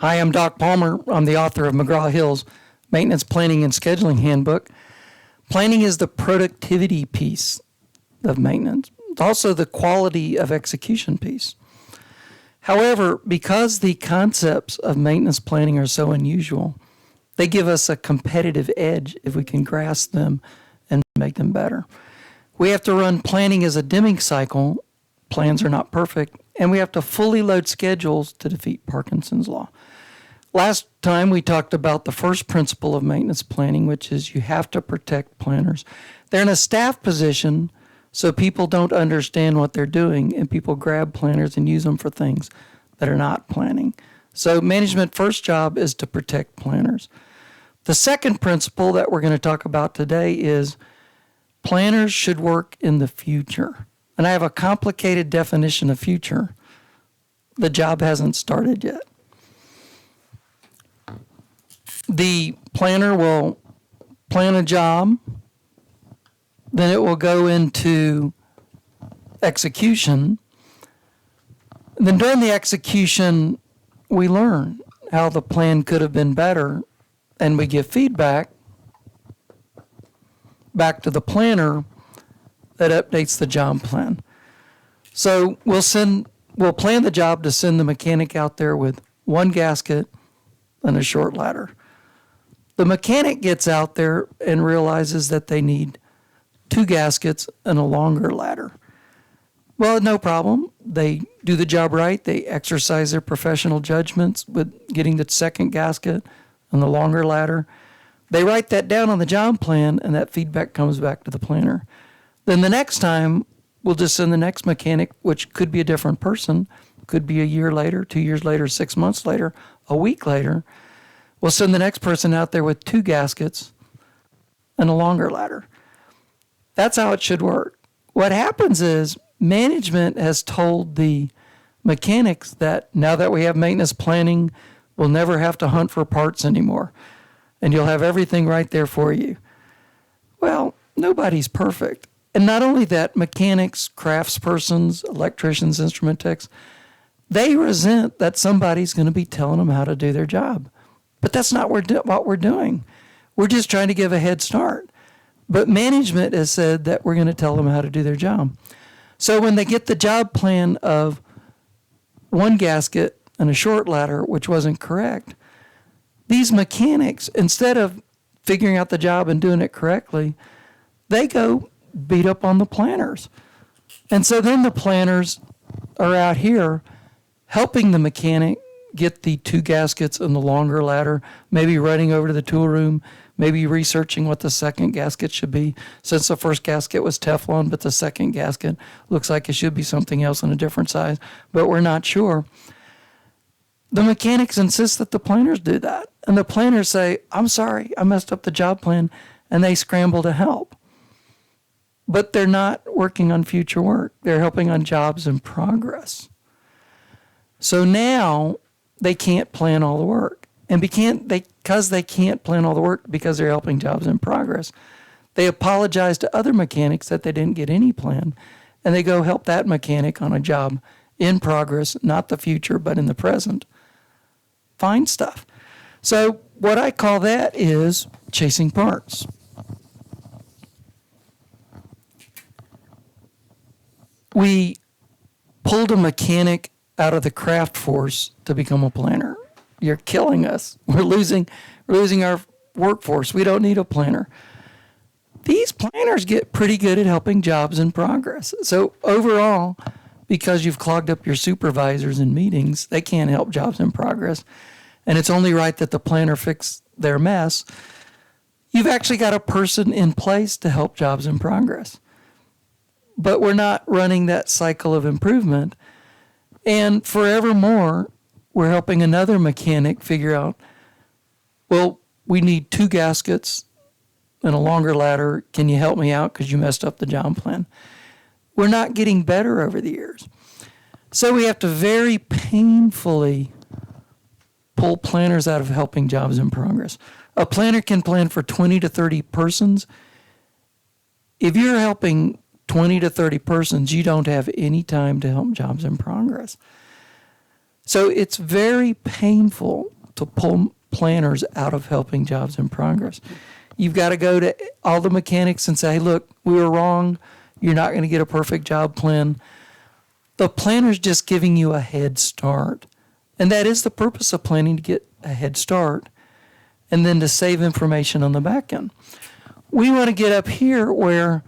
Hi, I'm Doc Palmer. I'm the author of McGraw-Hill's Maintenance Planning and Scheduling Handbook. Planning is the productivity piece of maintenance. It's also the quality of execution piece. However, because the concepts of maintenance planning are so unusual, they give us a competitive edge if we can grasp them and make them better. We have to run planning as a Deming cycle. Plans are not perfect, and we have to fully load schedules to defeat Parkinson's law. Last time we talked about the first principle of maintenance planning, which is you have to protect planners. They're in a staff position, so people don't understand what they're doing, and people grab planners and use them for things that are not planning. So management first job is to protect planners. The second principle that we're going to talk about today is planners should work in the future. And I have a complicated definition of future. The job hasn't started yet. The planner will plan a job, then it will go into execution. And then during the execution, we learn how the plan could have been better, and we give feedback back to the planner that updates the job plan. So we'll plan the job to send the mechanic out there with one gasket and a short ladder. The mechanic gets out there and realizes that they need 2 gaskets and a longer ladder. Well, no problem. They do the job right. They exercise their professional judgments with getting the second gasket and the longer ladder. They write that down on the job plan, and that feedback comes back to the planner. Then the next time, we'll just send the next mechanic, which could be a different person, could be a year later, 2 years later, 6 months later, a week later. We'll send the next person out there with 2 gaskets and a longer ladder. That's how it should work. What happens is management has told the mechanics that now that we have maintenance planning, we'll never have to hunt for parts anymore, and you'll have everything right there for you. Well, nobody's perfect. And not only that, mechanics, craftspersons, electricians, instrument techs, they resent that somebody's going to be telling them how to do their job. But that's not what we're doing. We're just trying to give a head start. But management has said that we're going to tell them how to do their job. So when they get the job plan of 1 gasket and a short ladder, which wasn't correct, these mechanics, instead of figuring out the job and doing it correctly, they go beat up on the planners. And so then the planners are out here helping the mechanic get the 2 gaskets and the longer ladder, maybe running over to the tool room, maybe researching what the second gasket should be. Since the first gasket was Teflon, but the second gasket looks like it should be something else in a different size, but we're not sure. The mechanics insist that the planners do that. And the planners say, I'm sorry, I messed up the job plan, and they scramble to help. But they're not working on future work. They're helping on jobs in progress. So now they can't plan all the work. And because they can't plan all the work because they're helping jobs in progress, they apologize to other mechanics that they didn't get any plan, and they go help that mechanic on a job in progress, not the future, but in the present. Fine stuff. So what I call that is chasing parts. We pulled a mechanic out of the craft force to become a planner. You're killing us. We're losing our workforce. We don't need a planner. These planners get pretty good at helping jobs in progress. So overall, because you've clogged up your supervisors in meetings, they can't help jobs in progress. And it's only right that the planner fix their mess. You've actually got a person in place to help jobs in progress. But we're not running that cycle of improvement. And forevermore, we're helping another mechanic figure out, well, we need 2 gaskets and a longer ladder. Can you help me out because you messed up the job plan? We're not getting better over the years. So we have to very painfully pull planners out of helping jobs in progress. A planner can plan for 20 to 30 persons. If you're helping 20 to 30 persons, you don't have any time to help jobs in progress. So it's very painful to pull planners out of helping jobs in progress. You've got to go to all the mechanics and say, hey, look, we were wrong. You're not going to get a perfect job plan. The planner's just giving you a head start. And that is the purpose of planning, to get a head start and then to save information on the back end. We want to get up here where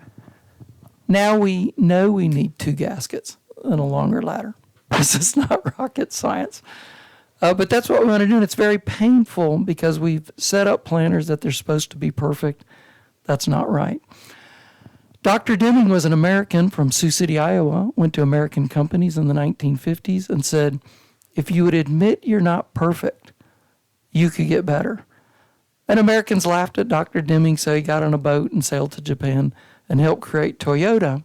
now we know we need 2 gaskets and a longer ladder. This is not rocket science. But that's what we want to do, and it's very painful because we've set up planners that they're supposed to be perfect. That's not right. Dr. Deming was an American from Sioux City, Iowa, went to American companies in the 1950s and said, if you would admit you're not perfect, you could get better. And Americans laughed at Dr. Deming, so he got on a boat and sailed to Japan and helped create Toyota,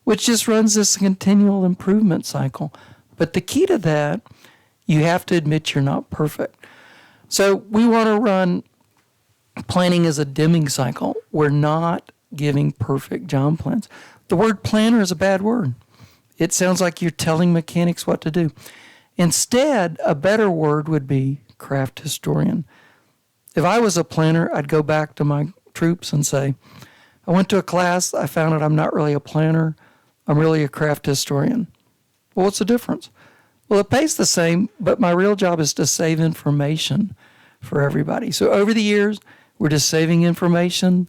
which just runs this continual improvement cycle. But the key to that, you have to admit you're not perfect. So we want to run planning as a Deming cycle. We're not giving perfect job plans. The word planner is a bad word. It sounds like you're telling mechanics what to do. Instead, a better word would be craft historian. If I was a planner, I'd go back to my troops and say, I went to a class, I found out I'm not really a planner, I'm really a craft historian. Well, what's the difference? Well, it pays the same, but my real job is to save information for everybody. So over the years, we're just saving information,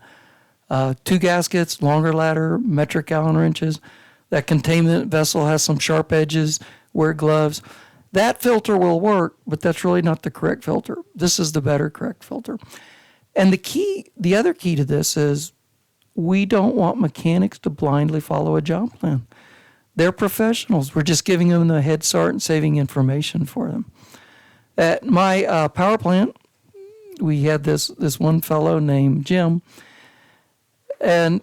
2 gaskets, longer ladder, metric Allen wrenches. That containment vessel has some sharp edges, wear gloves. That filter will work, but that's really not the correct filter. This is the better correct filter. And the other key to this is we don't want mechanics to blindly follow a job plan. They're professionals. We're just giving them the head start and saving information for them. At my power plant, we had this one fellow named Jim, and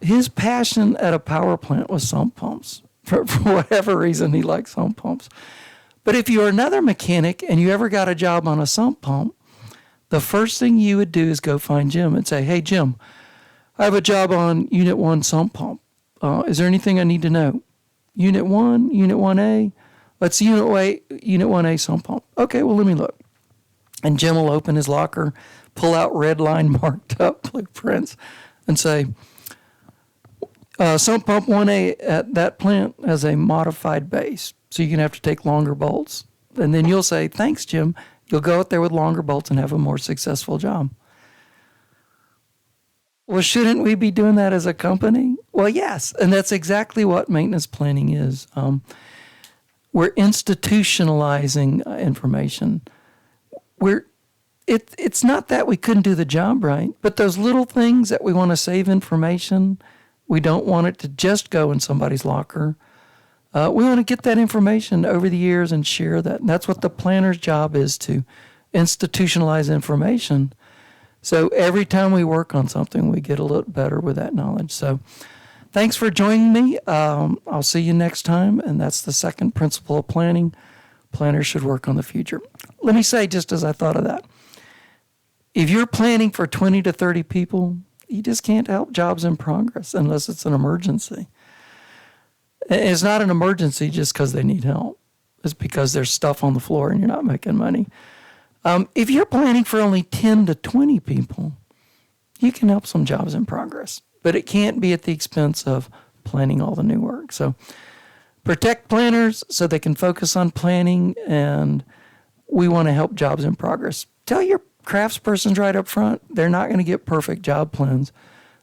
his passion at a power plant was sump pumps. For whatever reason, he likes sump pumps. But if you're another mechanic and you ever got a job on a sump pump, the first thing you would do is go find Jim and say, hey, Jim, I have a job on Unit 1 sump pump. Is there anything I need to know? Unit 1, Unit 1A? Let's see Unit 1A sump pump. Okay, well, let me look. And Jim will open his locker, pull out red line marked up blueprints, and say, sump pump 1A at that plant has a modified base, so you're going to have to take longer bolts. And then you'll say, thanks, Jim. You'll go out there with longer bolts and have a more successful job. Well, shouldn't we be doing that as a company? Well, yes, and that's exactly what maintenance planning is. We're institutionalizing information. It's not that we couldn't do the job right, but those little things that we want to save information, we don't want it to just go in somebody's locker. We want to get that information over the years and share that. And that's what the planner's job is, to institutionalize information. So every time we work on something, we get a little better with that knowledge. So thanks for joining me. I'll see you next time. And that's the second principle of planning. Planners should work on the future. Let me say, just as I thought of that, if you're planning for 20 to 30 people, you just can't help jobs in progress unless it's an emergency. It's not an emergency just because they need help. It's because there's stuff on the floor and you're not making money. If you're planning for only 10 to 20 people, you can help some jobs in progress, but it can't be at the expense of planning all the new work. So protect planners so they can focus on planning, and we want to help jobs in progress. Tell your craftspersons right up front, they're not going to get perfect job plans.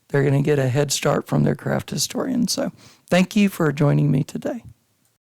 They're going to get a head start from their craft historian. So thank you for joining me today.